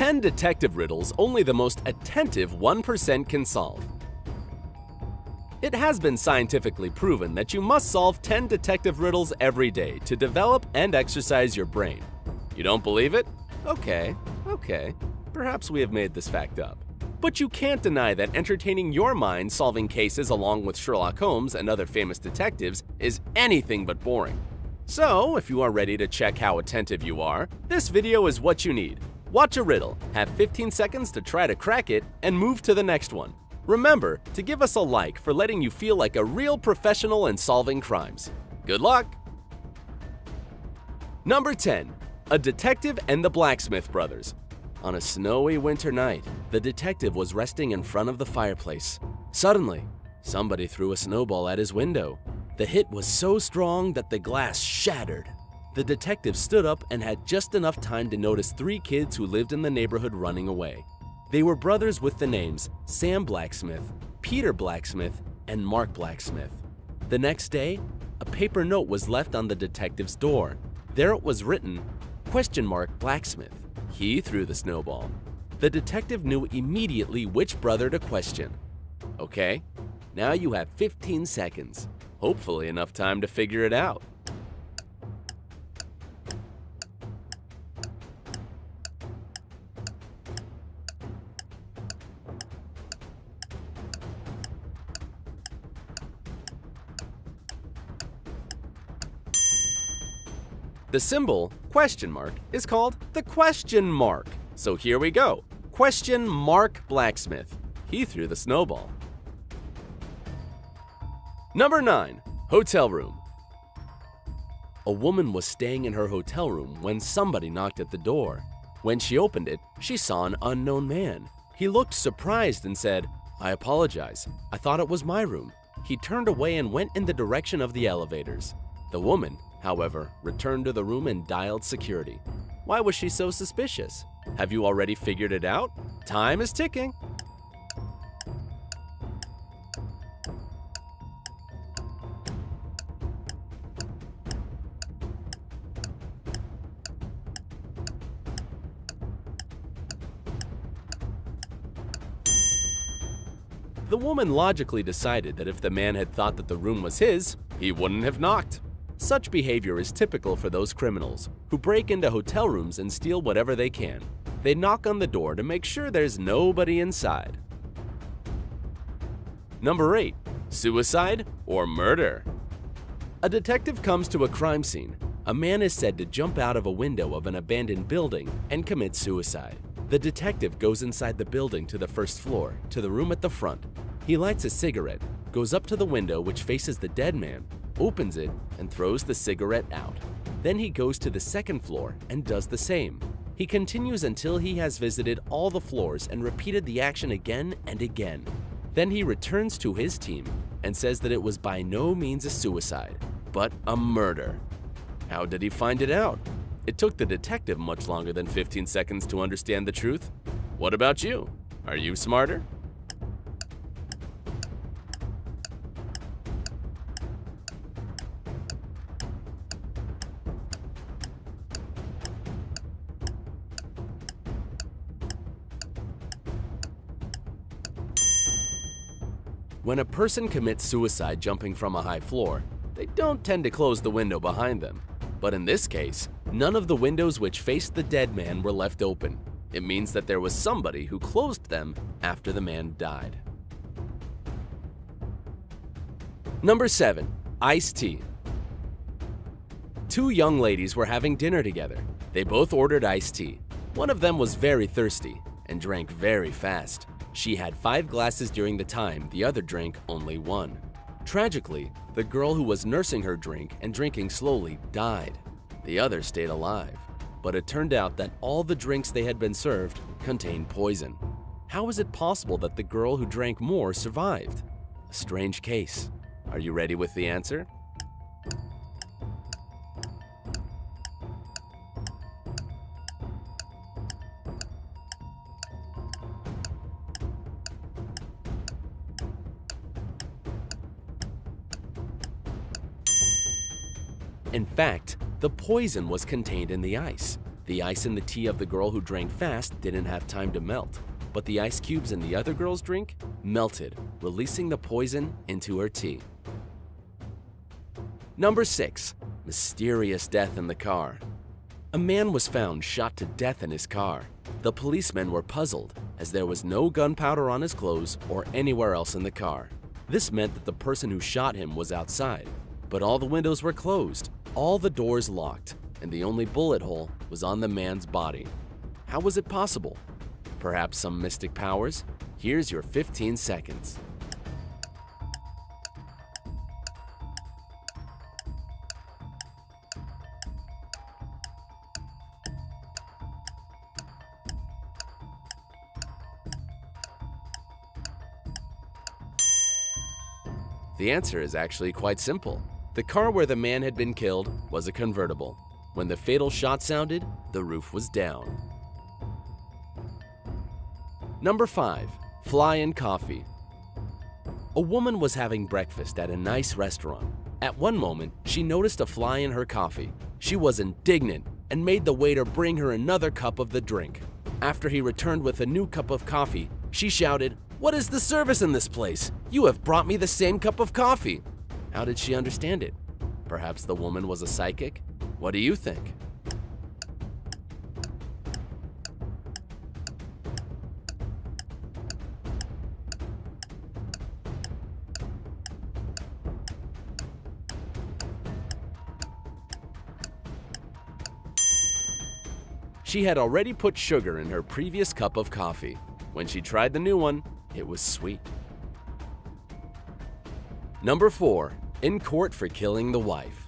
10 detective riddles only the most attentive 1% can solve. It has been scientifically proven that you must solve 10 detective riddles every day to develop and exercise your brain. You don't believe it? Okay. Perhaps we have made this fact up. But you can't deny that entertaining your mind solving cases along with Sherlock Holmes and other famous detectives is anything but boring. So, if you are ready to check how attentive you are, this video is what you need. Watch a riddle, have 15 seconds to try to crack it, and move to the next one. Remember to give us a like for letting you feel like a real professional in solving crimes. Good luck! Number 10. A Detective and the Blacksmith Brothers. On a snowy winter night, the detective was resting in front of the fireplace. Suddenly, somebody threw a snowball at his window. The hit was so strong that the glass shattered. The detective stood up and had just enough time to notice 3 kids who lived in the neighborhood running away. They were brothers with the names Sam Blacksmith, Peter Blacksmith, and Mark Blacksmith. The next day, a paper note was left on the detective's door. There it was written, "Blacksmith." He threw the snowball. The detective knew immediately which brother to question. Okay, now you have 15 seconds. Hopefully enough time to figure it out. The symbol, ? is called the question mark. So here we go. Blacksmith. He threw the snowball. Number 9. Hotel room. A woman was staying in her hotel room when somebody knocked at the door. When she opened it, she saw an unknown man. He looked surprised and said, "I apologize. I thought it was my room." He turned away and went in the direction of the elevators. The woman, however, returned to the room and dialed security. Why was she so suspicious? Have you already figured it out? Time is ticking. The woman logically decided that if the man had thought that the room was his, he wouldn't have knocked. Such behavior is typical for those criminals who break into hotel rooms and steal whatever they can. They knock on the door to make sure there's nobody inside. Number 8. Suicide or murder. A detective comes to a crime scene. A man is said to jump out of a window of an abandoned building and commit suicide. The detective goes inside the building to the first floor, to the room at the front. He lights a cigarette, goes up to the window which faces the dead man, opens it, and throws the cigarette out. Then he goes to the second floor and does the same. He continues until he has visited all the floors and repeated the action again and again. Then he returns to his team and says that it was by no means a suicide, but a murder. How did he find it out? It took the detective much longer than 15 seconds to understand the truth. What about you? Are you smarter? When a person commits suicide jumping from a high floor, they don't tend to close the window behind them. But in this case, none of the windows which faced the dead man were left open. It means that there was somebody who closed them after the man died. Number 7. Iced tea. 2 young ladies were having dinner together. They both ordered iced tea. One of them was very thirsty and drank very fast. She had 5 glasses during the time, the other drank only 1. Tragically, the girl who was nursing her drink and drinking slowly died. The other stayed alive, but it turned out that all the drinks they had been served contained poison. How is it possible that the girl who drank more survived? A strange case. Are you ready with the answer? In fact, the poison was contained in the ice. The ice in the tea of the girl who drank fast didn't have time to melt, but the ice cubes in the other girl's drink melted, releasing the poison into her tea. Number 6. Mysterious death in the car. A man was found shot to death in his car. The policemen were puzzled, as there was no gunpowder on his clothes or anywhere else in the car. This meant that the person who shot him was outside, but all the windows were closed, all the doors locked, and the only bullet hole was on the man's body. How was it possible? Perhaps some mystic powers? Here's your 15 seconds. The answer is actually quite simple. The car where the man had been killed was a convertible. When the fatal shot sounded, the roof was down. Number 5. Fly in coffee. A woman was having breakfast at a nice restaurant. At one moment, she noticed a fly in her coffee. She was indignant and made the waiter bring her another cup of the drink. After he returned with a new cup of coffee, she shouted, "What is the service in this place? You have brought me the same cup of coffee." How did she understand it? Perhaps the woman was a psychic? What do you think? She had already put sugar in her previous cup of coffee. When she tried the new one, it was sweet. Number 4. In court for killing the wife.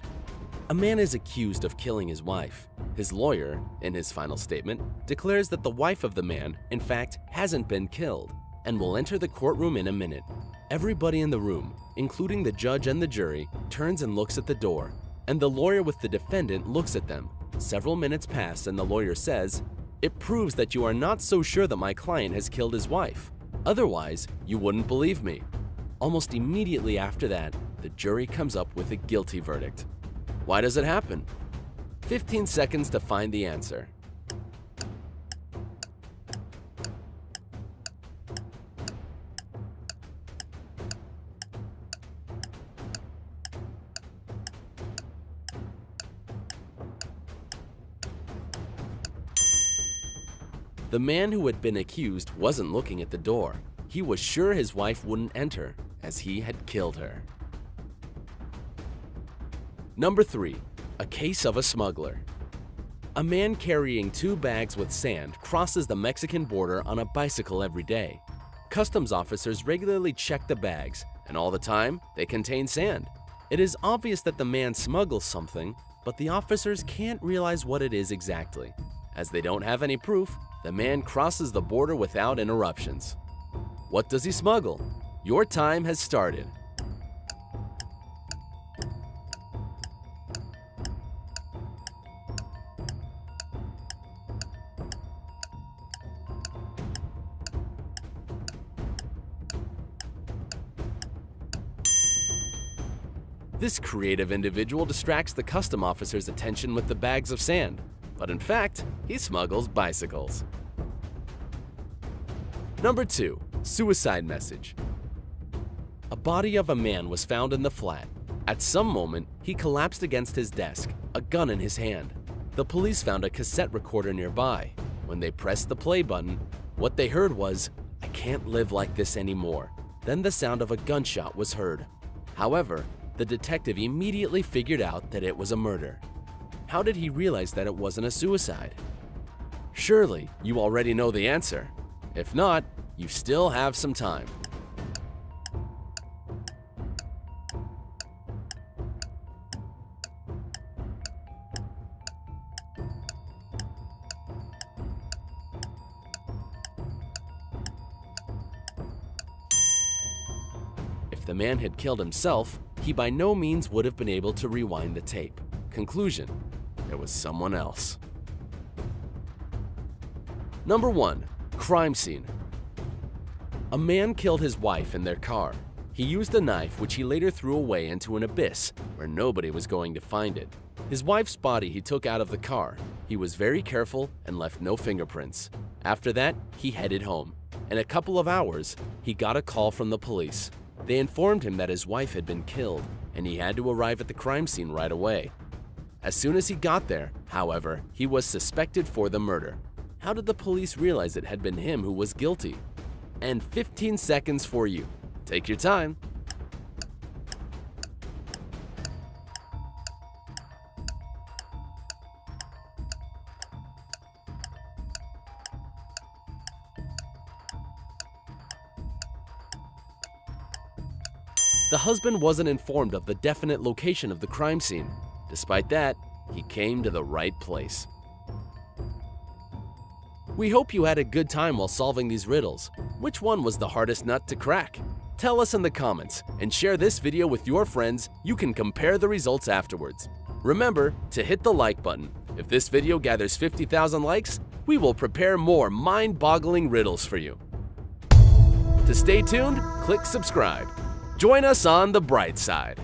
A man is accused of killing his wife. His lawyer, in his final statement, declares that the wife of the man, in fact, hasn't been killed, and will enter the courtroom in a minute. Everybody in the room, including the judge and the jury, turns and looks at the door, and the lawyer with the defendant looks at them. Several minutes pass and the lawyer says, "It proves that you are not so sure that my client has killed his wife. Otherwise, you wouldn't believe me." Almost immediately after that, the jury comes up with a guilty verdict. Why does it happen? 15 seconds to find the answer. The man who had been accused wasn't looking at the door. He was sure his wife wouldn't enter, as he had killed her. Number 3. A case of a smuggler. A man carrying 2 bags with sand crosses the Mexican border on a bicycle every day. Customs officers regularly check the bags, and all the time, they contain sand. It is obvious that the man smuggles something, but the officers can't realize what it is exactly. As they don't have any proof, the man crosses the border without interruptions. What does he smuggle? Your time has started. This creative individual distracts the custom officer's attention with the bags of sand, but in fact, he smuggles bicycles. Number 2. Suicide message. A body of a man was found in the flat. At some moment, he collapsed against his desk, a gun in his hand. The police found a cassette recorder nearby. When they pressed the play button, what they heard was, "I can't live like this anymore." Then the sound of a gunshot was heard. However, the detective immediately figured out that it was a murder. How did he realize that it wasn't a suicide? Surely, you already know the answer. If not, you still have some time. If the man had killed himself, he by no means would have been able to rewind the tape. Conclusion: there was someone else. Number 1. Crime scene. A man killed his wife in their car. He used a knife which he later threw away into an abyss where nobody was going to find it. His wife's body he took out of the car. He was very careful and left no fingerprints. After that, he headed home. In a couple of hours, he got a call from the police. They informed him that his wife had been killed, and he had to arrive at the crime scene right away. As soon as he got there, however, he was suspected for the murder. How did the police realize it had been him who was guilty? And 15 seconds for you. Take your time. The husband wasn't informed of the definite location of the crime scene. Despite that, he came to the right place. We hope you had a good time while solving these riddles. Which one was the hardest nut to crack? Tell us in the comments and share this video with your friends. You can compare the results afterwards. Remember to hit the like button. If this video gathers 50,000 likes, we will prepare more mind-boggling riddles for you. To stay tuned, click subscribe. Join us on the bright side.